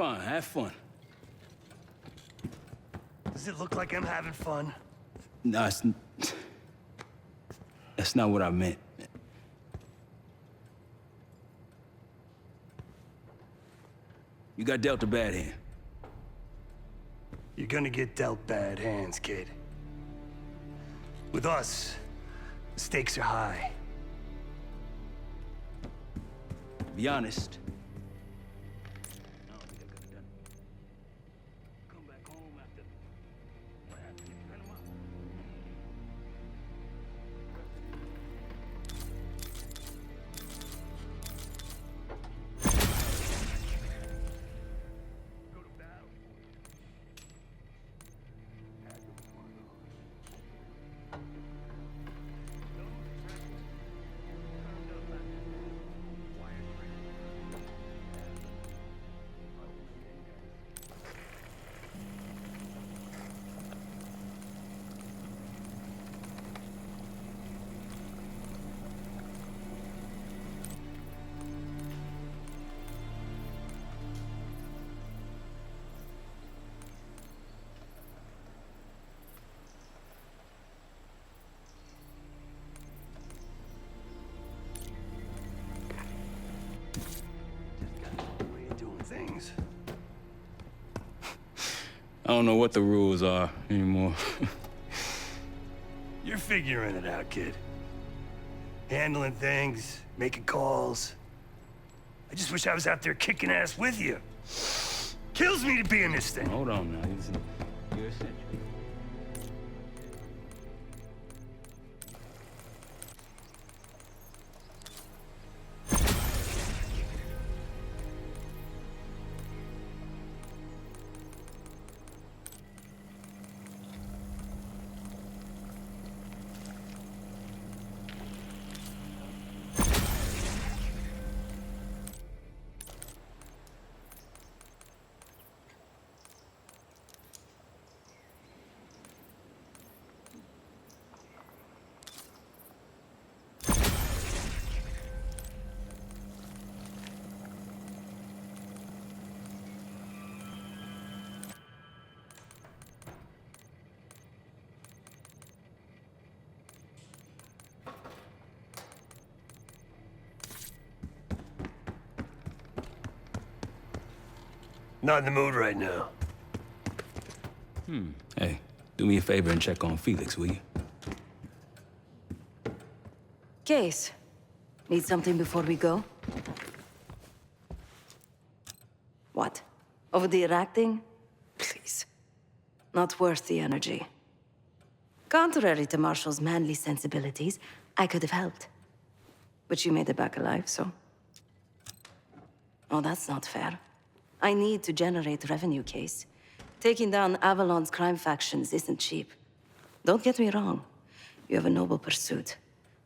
Fine, have fun. Does it look like I'm having fun? No, that's not what I meant. You got dealt a bad hand. You're gonna get dealt bad hands, kid. With us, the stakes are high. To be honest, I don't think I could have done it. Come back home after what happened in Panama. Go to battle. Agile was one of those. Those rebels turned up at Wyatt Ridge. Way of doing things. I don't know what the rules are anymore. You're figuring it out, kid. Handling things, making calls. I just wish I was out there kicking ass with you. Kills me to be in this thing. Hold on now. You're essential. Not in the mood right now. Hey, do me a favor and check on Felix, will you? Case. Need something before we go? What? Over the Iraq thing? Please. Not worth the energy. Contrary to Marshall's manly sensibilities, I could have helped. But you made it back alive, so... Oh, that's not fair. I need to generate revenue, Case. Taking down Avalon's crime factions isn't cheap. Don't get me wrong. You have a noble pursuit.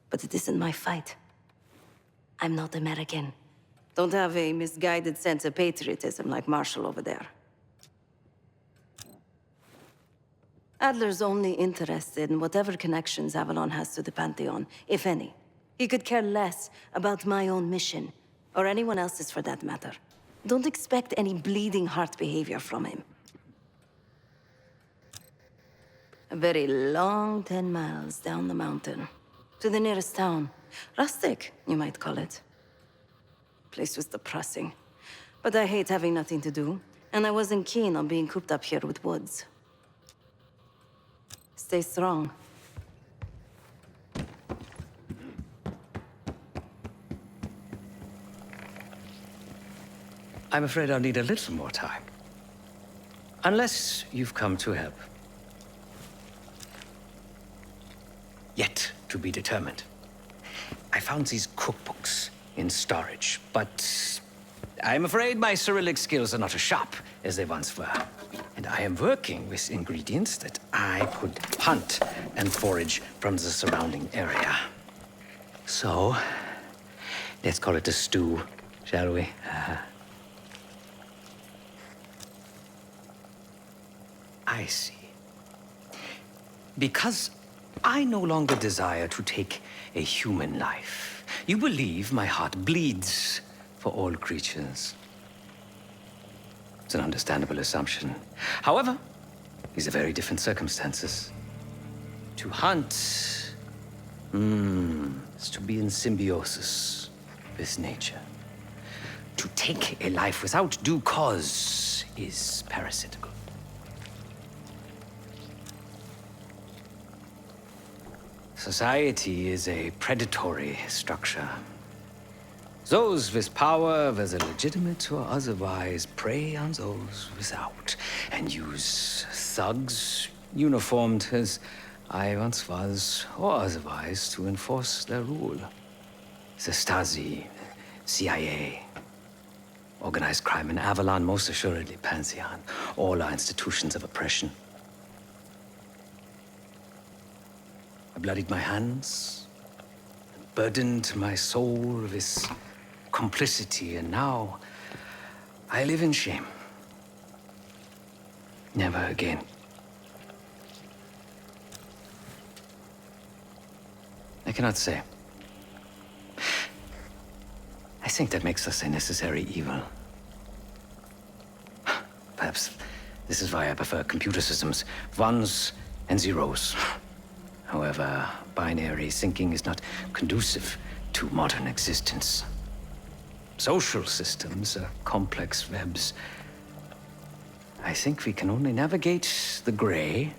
But it isn't my fight. I'm not American. Don't have a misguided sense of patriotism like Marshall over there. Adler's only interested in whatever connections Avalon has to the Pantheon, if any. He could care less about my own mission, or anyone else's for that matter. Don't expect any bleeding heart behavior from him. A very long 10 miles down the mountain. To the nearest town. Rustic, you might call it. Place was depressing. But I hate having nothing to do, and I wasn't keen on being cooped up here with Woods. Stay strong. I'm afraid I'll need a little more time. Unless you've come to help. Yet to be determined. I found these cookbooks in storage, but I'm afraid my Cyrillic skills are not as sharp as they once were. And I am working with ingredients that I could hunt and forage from the surrounding area. So, let's call it a stew, shall we? I see. Because I no longer desire to take a human life, you believe my heart bleeds for all creatures. It's an understandable assumption. However, these are very different circumstances. To hunt is to be in symbiosis with nature. To take a life without due cause is parasitical. Society is a predatory structure. Those with power, whether legitimate or otherwise, prey on those without, and use thugs, uniformed as I once was, or otherwise, to enforce their rule. The Stasi, CIA, organized crime in Avalon, most assuredly Pantheon, all are institutions of oppression. I bloodied my hands, burdened my soul with complicity, and now I live in shame. Never again. I cannot say. I think that makes us a necessary evil. Perhaps this is why I prefer computer systems, ones and zeros. However, binary thinking is not conducive to modern existence. Social systems are complex webs. I think we can only navigate the gray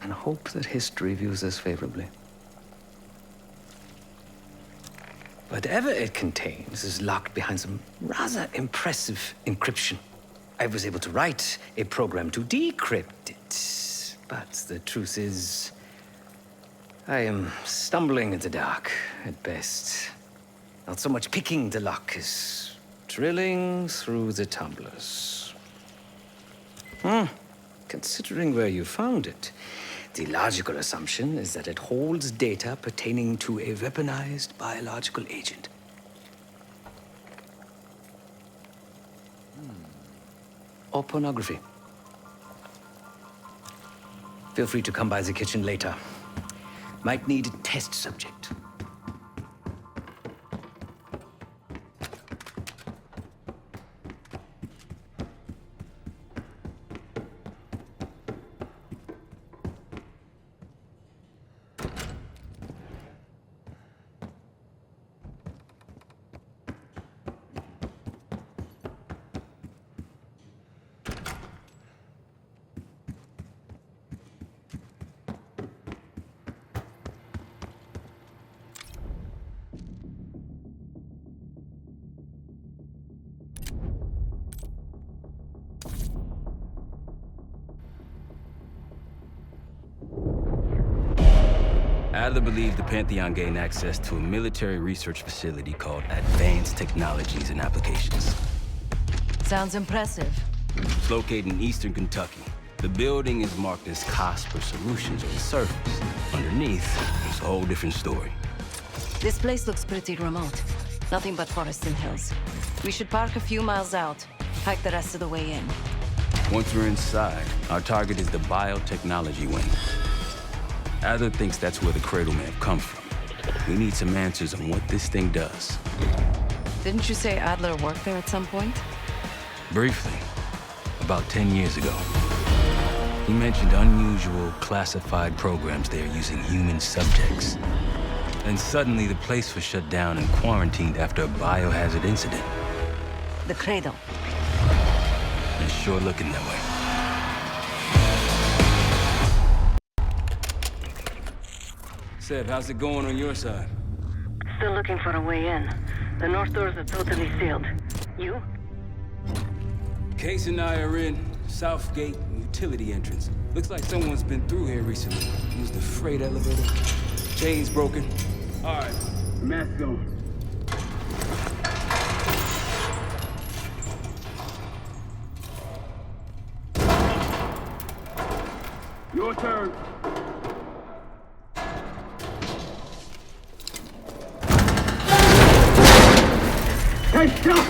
and hope that history views us favorably. Whatever it contains is locked behind some rather impressive encryption. I was able to write a program to decrypt it, but the truth is, I am stumbling in the dark at best. Not so much picking the lock as drilling through the tumblers. Considering where you found it, the logical assumption is that it holds data pertaining to a weaponized biological agent. Or pornography. Feel free to come by the kitchen later. Might need a test subject. Adler believed the Pantheon gained access to a military research facility called Advanced Technologies and Applications. Sounds impressive. It's located in eastern Kentucky. The building is marked as Cosper Solutions on the surface. Underneath, it's a whole different story. This place looks pretty remote. Nothing but forests and hills. We should park a few miles out, hike the rest of the way in. Once we're inside, our target is the biotechnology wing. Adler thinks that's where the Cradle may have come from. We need some answers on what this thing does. Didn't you say Adler worked there at some point? Briefly, about 10 years ago. He mentioned unusual classified programs there using human subjects. And suddenly the place was shut down and quarantined after a biohazard incident. The Cradle. It's sure looking that way. Seb, how's it going on your side? Still looking for a way in. The north doors are totally sealed. You? Case and I are in South Gate utility entrance. Looks like someone's been through here recently. Used the freight elevator. Chain's broken. All right, mask on. Your turn. Hey, stop!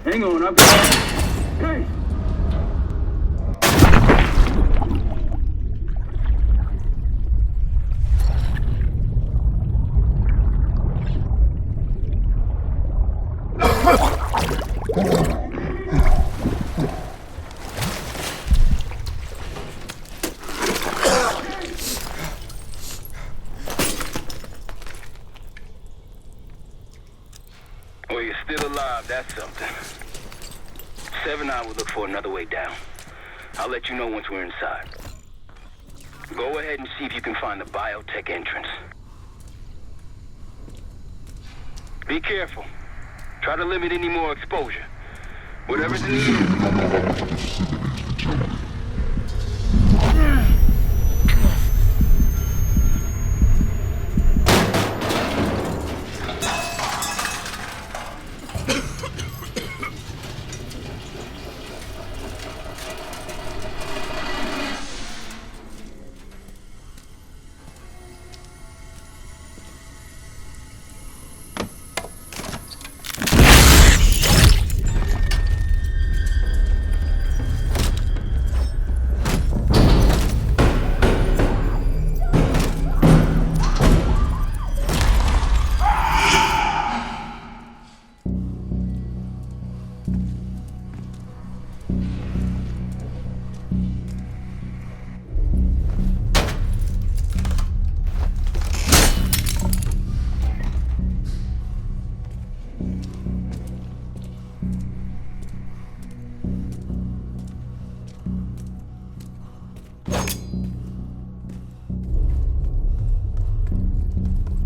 Hang on, I've got... Hey! job, that's something. 7-9 will look for another way down. I'll let you know once we're inside. Go ahead and see if you can find the biotech entrance. Be careful. Try to limit any more exposure. Whatever's in the air.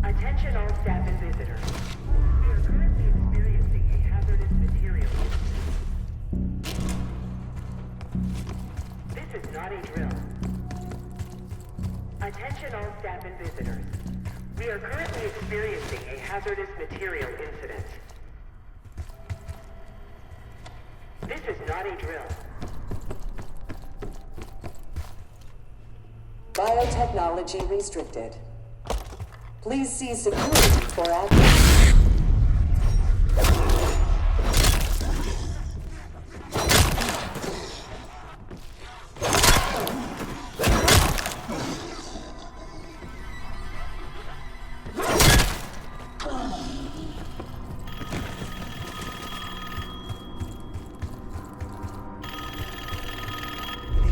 Attention all staff and visitors. We are currently experiencing a hazardous material. This is not a drill. Attention all staff and visitors. We are currently experiencing a hazardous material incident. This is not a drill. Biotechnology restricted. Please see security for access.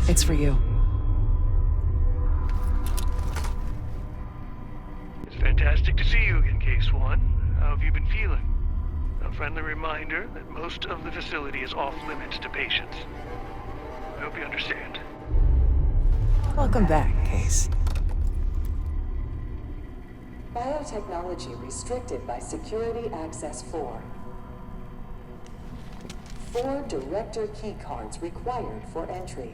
It's for you. Fantastic to see you again, Case-1. How have you been feeling? A friendly reminder that most of the facility is off-limits to patients. I hope you understand. Welcome back, Case. Biotechnology restricted by Security Access 4. 4 Director keycards required for entry.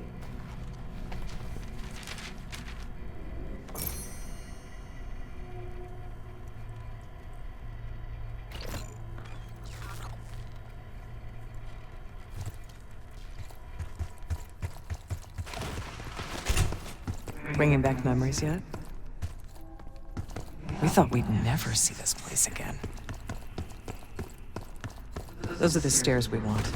Bringing back memories yet? We thought we'd never see this place again. Those are the stairs we want.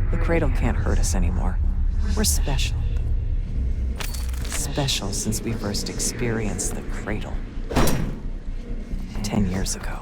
The Cradle can't hurt us anymore. We're special. Special since we first experienced the Cradle. 10 years ago.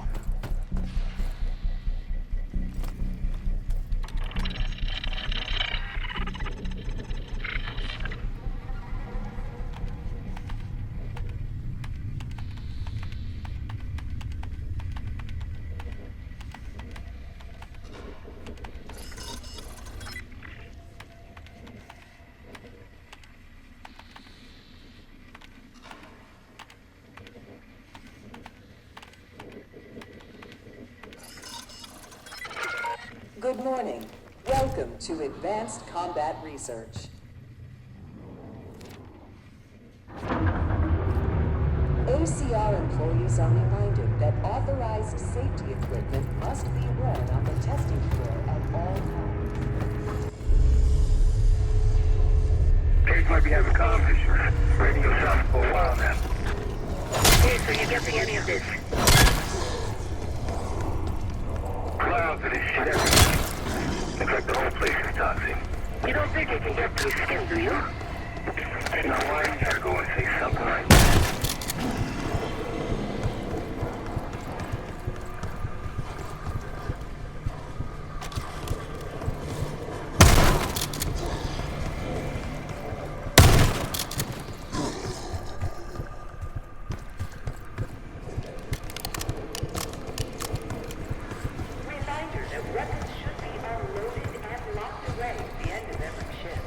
Good morning. Welcome to Advanced Combat Research. ACR employees are reminded that authorized safety equipment must be worn on the testing floor at all times. Case might be having comm issues. Radio silent for a while now. Hey, so you getting any of this? Clouds of this shit everywhere. The whole place is toxic. You don't think it can get through skin, do you? Now why you gotta go and say something like that? Reminder that weapons should be unloaded and locked away at the end of every shift.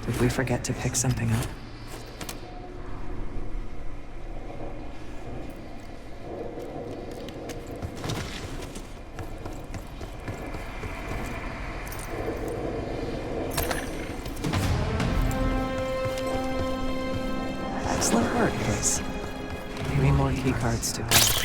Did we forget to pick something up? Excellent work, Chris. Three more key cards to go.